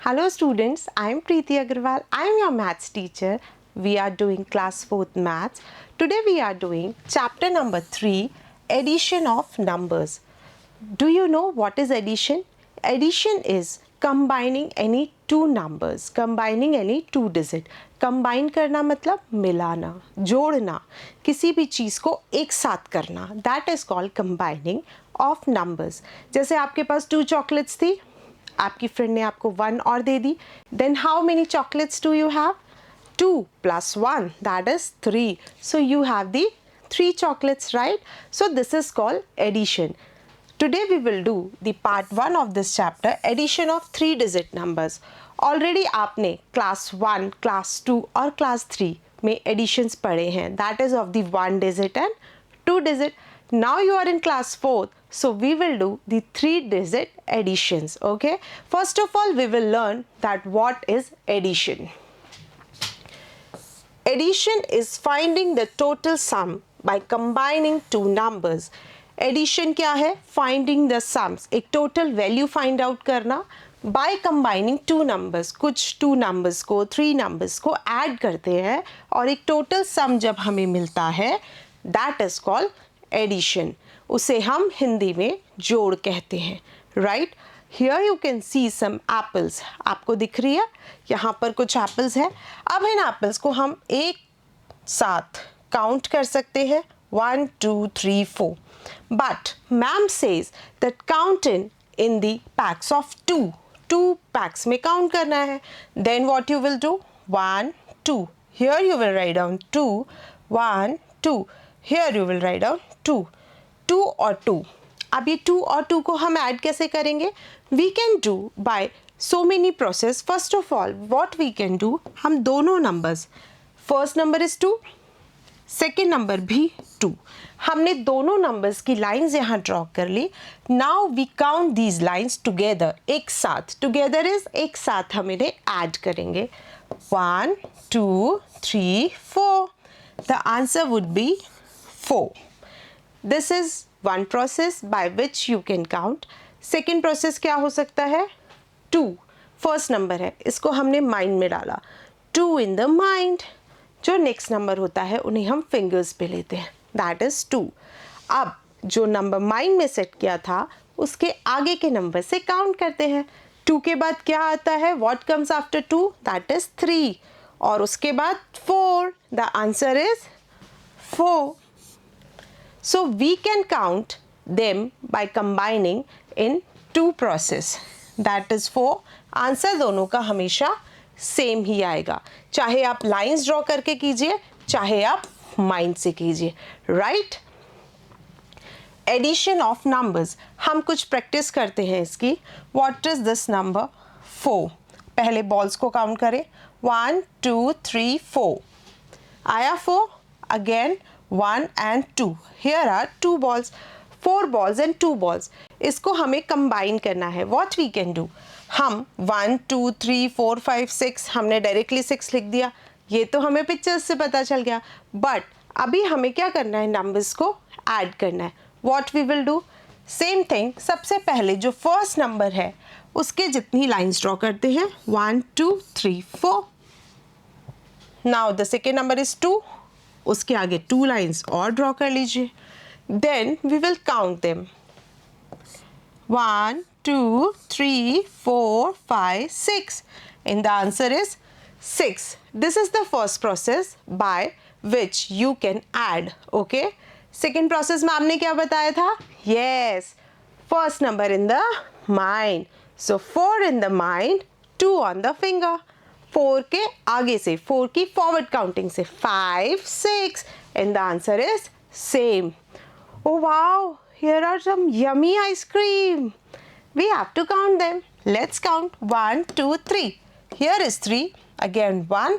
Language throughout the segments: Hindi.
Hello students, I am Preeti Agarwal. I am your maths teacher. We are doing class 4th maths. Today we are doing chapter number 3, addition of numbers. Do you know what is addition? Addition is combining any two numbers, combining any two digit. Combine करना मतलब मिलाना, जोड़ना, किसी भी चीज़ को एक साथ करना. That is called combining of numbers. जैसे आपके पास 2 chocolates थी, आपकी फ्रेंड ने आपको 1 और दे दी. Then how many chocolates do you have? 2 plus 1, that is 3. So you have the 3 chocolates, right? So this is called addition. Today we will do the part 1 of this chapter, addition of 3 digit numbers. Already आपने class 1, class 2 और class 3 में additions पढ़े हैं. That is of the 1 digit and 2 digit. Now you are in class 4th, so we will do the 3 digit additions. Okay. First of all, we will learn that what is addition. Addition is finding the total sum by combining two numbers. Addition क्या है? फाइंडिंग द सम्स, एक टोटल वैल्यू फाइंड आउट करना बाय कंबाइनिंग टू नंबर्स. कुछ टू नंबर्स को, 3 नंबर्स को ऐड करते हैं और एक टोटल सम जब हमें मिलता है, दैट इज कॉल्ड एडिशन. उसे हम हिंदी में जोड़ कहते हैं. Right, here you can see some apples. आपको दिख रही है यहाँ पर कुछ एप्पल्स हैं. अब इन एप्पल्स को हम एक साथ काउंट कर सकते हैं, 1 2 3 4. But ma'am says that count in the packs of 2. 2 packs में count करना है. Then what you will do? 1 2. Here you will write down 2. 1 2. Here you will write down 2. 2 और 2. अब ये 2 और 2 को हम ऐड कैसे करेंगे? We can do by so many process. First of all, what we can do? हम दोनों numbers. First number is 2. Second number भी 2. हमने दोनों नंबर्स की लाइंस यहाँ ड्रॉ कर ली. Now we count these lines together, एक साथ. टुगेदर इज एक साथ हम इन्हें ऐड करेंगे. 1 2 3 4. The answer would be 4. This is one process by which you can count. Second process क्या हो सकता है? 2 फर्स्ट नंबर है, इसको हमने माइंड में डाला. 2 इन द माइंड. जो नेक्स्ट नंबर होता है उन्हें हम फिंगर्स पे लेते हैं, दैट इज़ 2. अब जो नंबर माइंड में सेट किया था उसके आगे के नंबर से काउंट करते हैं. 2 के बाद क्या आता है? What comes after 2? That is 3. और उसके बाद 4. The answer is 4. So we can count them by combining in 2 process, that is 4. Answer दोनों का हमेशा सेम ही आएगा, चाहे आप लाइंस ड्रॉ करके कीजिए, चाहे आप माइंड से कीजिए. Right, addition of numbers. हम कुछ प्रैक्टिस करते हैं इसकी. What is this number? 4. पहले बॉल्स को काउंट करें. 1 2 3 4. आया 4. Again 1 and 2. Here are 2 balls. 4 balls and 2 balls. इसको हमें कंबाइन करना है. What we can do? हम 1 2 3 4 5 6, हमने डायरेक्टली 6 लिख दिया. ये तो हमें पिक्चर्स से पता चल गया. बट अभी हमें क्या करना है? नंबर्स को ऐड करना है. What we will do? Same thing. सबसे पहले जो फर्स्ट नंबर है उसके जितनी लाइंस ड्रॉ करते हैं, 1 2 3 4. Now the second number is 2. उसके आगे 2 लाइंस और ड्रॉ कर लीजिए. Then we will count them. 1 2 3 4 5 6, and the answer is 6. This is the first process by which you can add. Okay, second process में आपने क्या बताया था? Yes, first number in the mind. So 4 in the mind, 2 on the finger. 4 के आगे से, 4 की forward counting से 5 6, and the answer is same. Oh wow, here are some yummy ice cream. We have to count them. Let's count. 1 2 3. Here is 3. Again 1.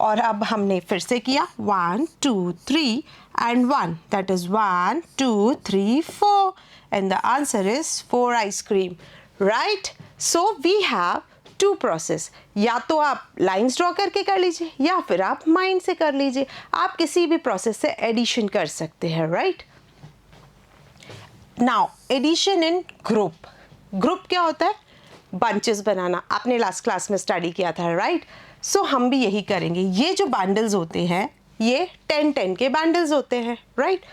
और अब हमने फिर से किया 1 2 3 and 1. That is 1 2 3 4. And the answer is 4 ice cream. Right? So we have 2 process. या तो आप लाइन्स ड्रॉ करके कर लीजिए या फिर आप माइंड से कर लीजिए. आप किसी भी प्रोसेस से एडिशन कर सकते हैं. Right, now addition in group. Group क्या होता है? बंचेस बनाना आपने लास्ट क्लास में स्टडी किया था, राइट? सो हम भी यही करेंगे। ये जो बंडल्स होते हैं ये 10-10 के बंडल्स होते हैं, राइट?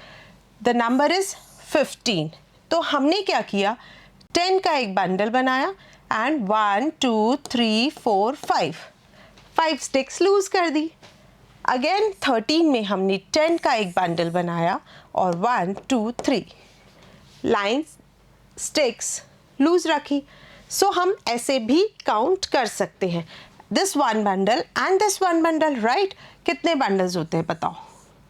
The number is 15। तो हमने क्या किया, 10 का एक बंडल बनाया एंड 1 2 3 4 5 स्टिक्स लूज कर दी। अगेन 13 में हमने 10 का एक बंडल बनाया और 1 2 3 लाइन्स स्टिक्स लूज रखी। सो हम ऐसे भी काउंट कर सकते हैं, this one bundle and this one bundle, right? कितने बंडल्स होते हैं बताओ?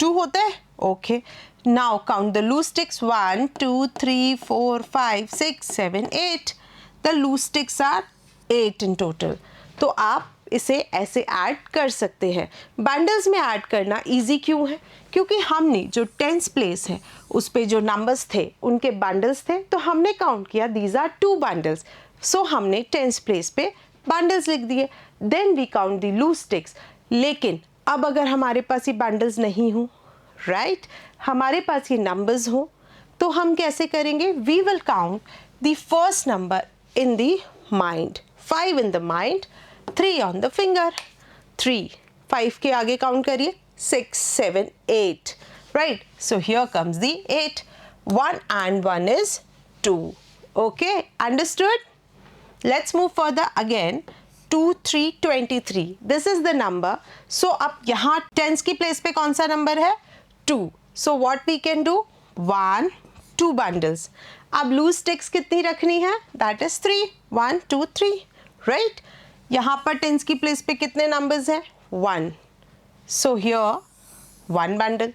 2 होते हैं, okay. Now count the loose sticks, 1 2 3 4 5 6 7 8। The loose sticks are 8 in total. तो आप इसे ऐसे ऐड कर सकते हैं। बंडल्स में ऐड करना इजी क्यों है? क्योंकि हमने जो 10th प्लेस है उस पे जो नंबर्स थे उनके बंडल्स थे, तो हमने काउंट किया दीज आर 2 बंडल्स। सो हमने 10th प्लेस पे बंडल्स लिख दिए। Then we count the loose sticks. लेकिन अब अगर हमारे पास ये बंडल्स नहीं हो, राइट, हमारे पास ये नंबर्स हो, तो हम कैसे करेंगे? We will count the first number in the mind, 5 in the mind, 3 on the finger. 3, 5 के आगे काउंट करिए, 6 7 8, right? So here comes the 8, 1 and 1 is 2. Okay, understood? Let's move further again. 2 3 23, this is the number. So अब यहाँ टेंस की प्लेस पे कौन सा नंबर है? 2. So what we can do? 1 2 bundles. अब लूज स्टिक्स कितनी रखनी है? That is 3, 1 2 3, right? यहाँ पर टेंस की प्लेस पे कितने नंबर्स हैं? 1. So here 1 bundle.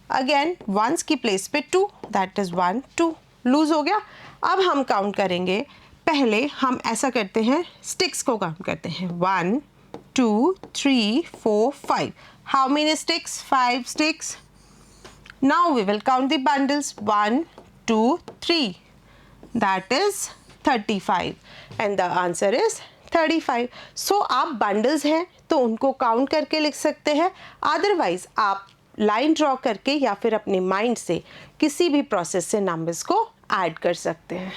Again once की प्लेस पे 2, that is 1 2, लूज हो गया। अब हम काउंट करेंगे, पहले हम ऐसा करते हैं, स्टिक्स को काउंट करते हैं, 1 2 3 4 5। How many sticks? 5 sticks. Now we will count the bundles, 1 2 3, that is 35 and the answer is 35। सो आप बंडल्स हैं तो उनको काउंट करके लिख सकते हैं, अदरवाइज आप लाइन ड्रॉ करके या फिर अपने माइंड से किसी भी प्रोसेस से नंबर्स को ऐड कर सकते हैं।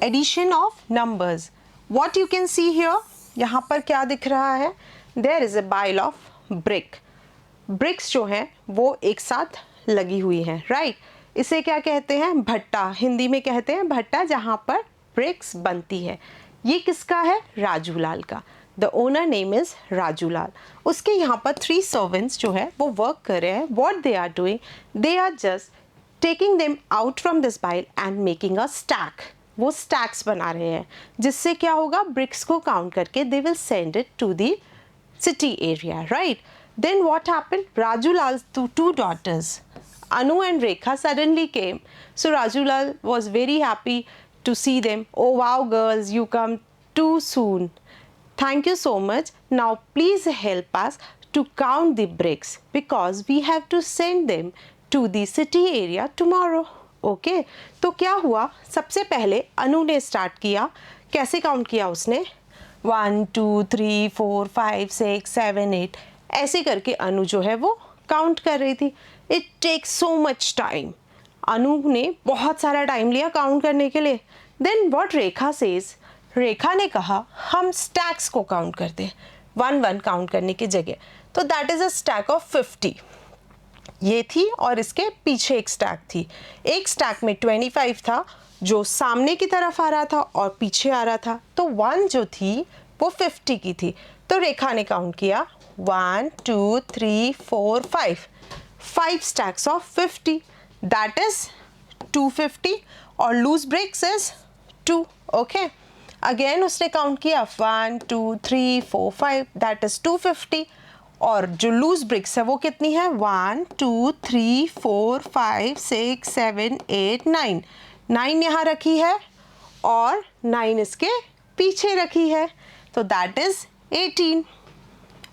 Addition of numbers, what you can see here, यहाँ पर क्या दिख रहा है? There is a pile of brick. Bricks जो हैं वो एक साथ लगी हुई हैं, राइट? इसे क्या कहते हैं? भट्टा, हिंदी में कहते हैं भट्टा, जहाँ पर ब्रिक्स बनती है। ये किसका है? राजूलाल का। The owner name is Rajulal. उसके यहाँ पर 3 सर्वेंट्स जो है वो वर्क कर रहे हैं। What they are doing, they are just taking them out from this pile and making a stack. वो स्टैक्स बना रहे हैं, जिससे क्या होगा, ब्रिक्स को काउंट करके they will send it to the city area, right? Then what happened, Rajulal two daughters, Anu and Rekha, suddenly came. So Rajulal was very happy to see them. Oh wow girls, you come too soon. Thank you so much. Now please help us to count the bricks because we have to send them to the city area tomorrow. Okay तो क्या हुआ, सबसे पहले अनु ने स्टार्ट किया। कैसे काउंट किया उसने? 1 2 3 4 5 6 7 8 ऐसे करके अनु जो है वो काउंट कर रही थी। It takes so much time, Anu ने बहुत सारा टाइम लिया काउंट करने के लिए। Then what Rekha says, Rekha ने कहा हम स्टैक्स को काउंट करते हैं 1-1 काउंट करने की जगह। तो that is a stack of 50 ये थी, और इसके पीछे एक स्टैक थी। एक स्टैक में 25 था जो सामने की तरफ आ रहा था और पीछे आ रहा था, तो 1 जो थी वो 50 की थी। तो रेखा ने काउंट किया 1 2 3 4 5 स्टैक्स ऑफ 50, दैट इज 250, और loose bricks is 2। Okay again उसने काउंट किया 1 2 3 4 5, दैट इज 250, और जो लूज ब्रिक्स है वो कितनी है? 1 2 3 4 5 6 7 8 9 9 यहाँ रखी है और 9 इसके पीछे रखी है, तो दैट इज 18।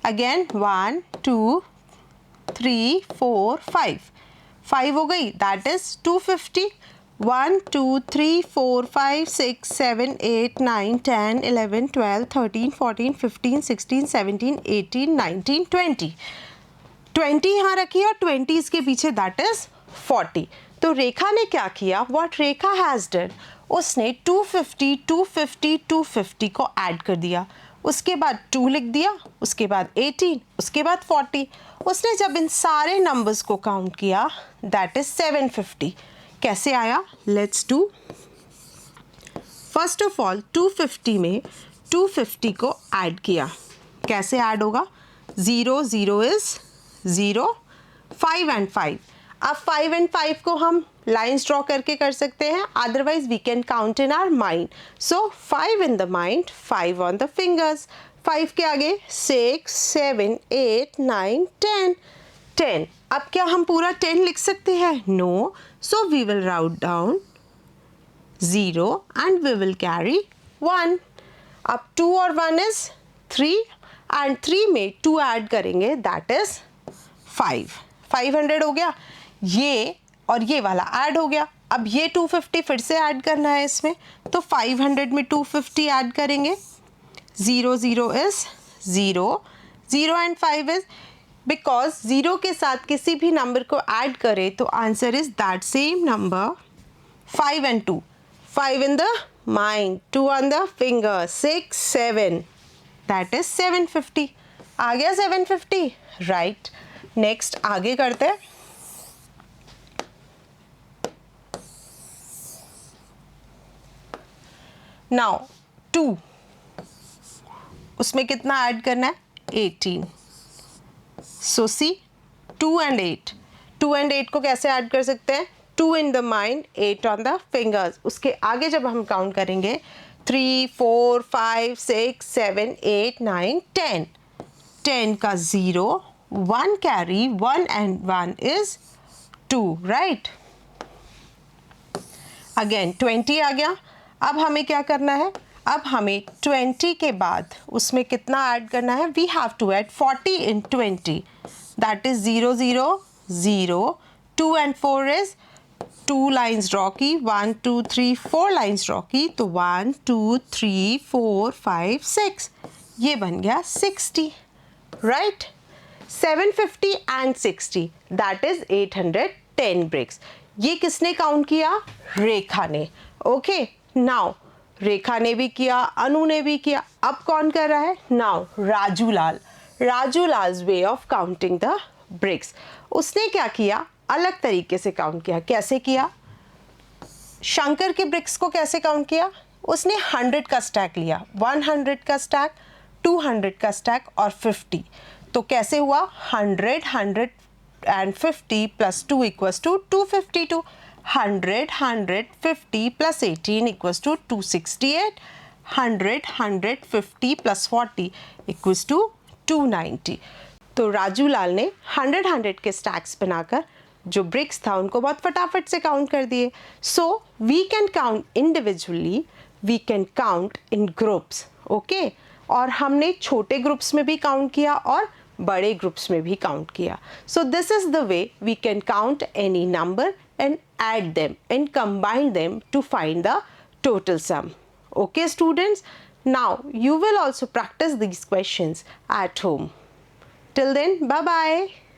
अगेन 1 2 3 4 5 हो गई, दैट इज 250। 1 2 3 4 5 6 7 8 9 10 11 12 13 14 15 16 17 18 19 20 20 यहाँ रखी है और 20 इसके पीछे, दैट इज 40। तो रेखा ने क्या किया, व्हाट रेखा हैज़ डन, उसने 250 250 250 को ऐड कर दिया, उसके बाद 2 लिख दिया, उसके बाद 18, उसके बाद 40। उसने जब इन सारे नंबर्स को काउंट किया दैट इज 750। कैसे आया, let's do. First of all 250 में 250 को ऐड किया, कैसे ऐड होगा, 0 0 इज 0, 5 and 5। अब 5 and 5 को हम लाइन्स ड्रॉ करके कर सकते हैं, otherwise we can count in our mind. So 5 in the mind, 5 on the fingers. 5 के आगे 6 7 8 9 10 10। अब क्या हम पूरा 10 लिख सकते हैं, no, so we will write down 0 and we will carry 1। अब 2 और 1 is 3 and 3 में 2 ऐड करेंगे दैट इज 5। 500 हो गया, ये और ये वाला ऐड हो गया। अब ये 250 फिर से ऐड करना है इसमें, तो 500 में 250 ऐड करेंगे, 0 0 इज 0, 0 and 5 इज, बिकॉज 0 के साथ किसी भी नंबर को ऐड करें तो answer is that same number. 5 and 2, 5 in the mind, 2 on the finger, 6 7, that is 750। आ गया 750, राइट। नेक्स्ट आगे करते हैं। नाउ 2, उसमें कितना ऐड करना है, 18। सो सी 2 and 8, 2 and 8 को कैसे ऐड कर सकते हैं, 2 in the mind, 8 on the fingers। उसके आगे जब हम काउंट करेंगे 3 4 5 6 7 8 9 10, 10 का 0, 1 carry, 1 and 1 is 2, right. Again 20 आ गया। अब हमें क्या करना है, अब हमें 20 के बाद उसमें कितना ऐड करना है, we have to add 40 in 20, that is 0 0 0, 2 and 4 is 2 lines draw की, 1 2 3 4 लाइन्स ड्रॉ की, तो 1 2 3 4 5 6, ये बन गया 60, right. 750 and 60, that is 810 bricks. ये किसने काउंट किया, रेखा ने। ओके, नाउ रेखा ने भी किया, अनु ने भी किया, अब कौन कर रहा है, now Raju Lal. Raju Lal's way of counting the bricks. उसने क्या किया, अलग तरीके से काउंट किया। कैसे किया, शंकर के ब्रिक्स को कैसे काउंट किया, उसने 100 का स्टैक लिया, 100 का स्टैक, 200 का स्टैक और 50। तो कैसे हुआ, 100 150 plus 2 equals to 252, 100 150 plus 18 equals to 268, 100 150 plus 40 equals to 290। तो राजू लाल ने 100 के स्टैक्स बनाकर जो ब्रिक्स था उनको बहुत फटाफट से काउंट कर दिए। So we can count individually, we can count in groups, okay. और हमने छोटे ग्रुप्स में भी काउंट किया और बड़े ग्रुप्स में भी काउंट किया। So this is the way we can count any number and add them and combine them to find the total sum. Okay students, now you will also practice these questions at home. Till then, bye bye.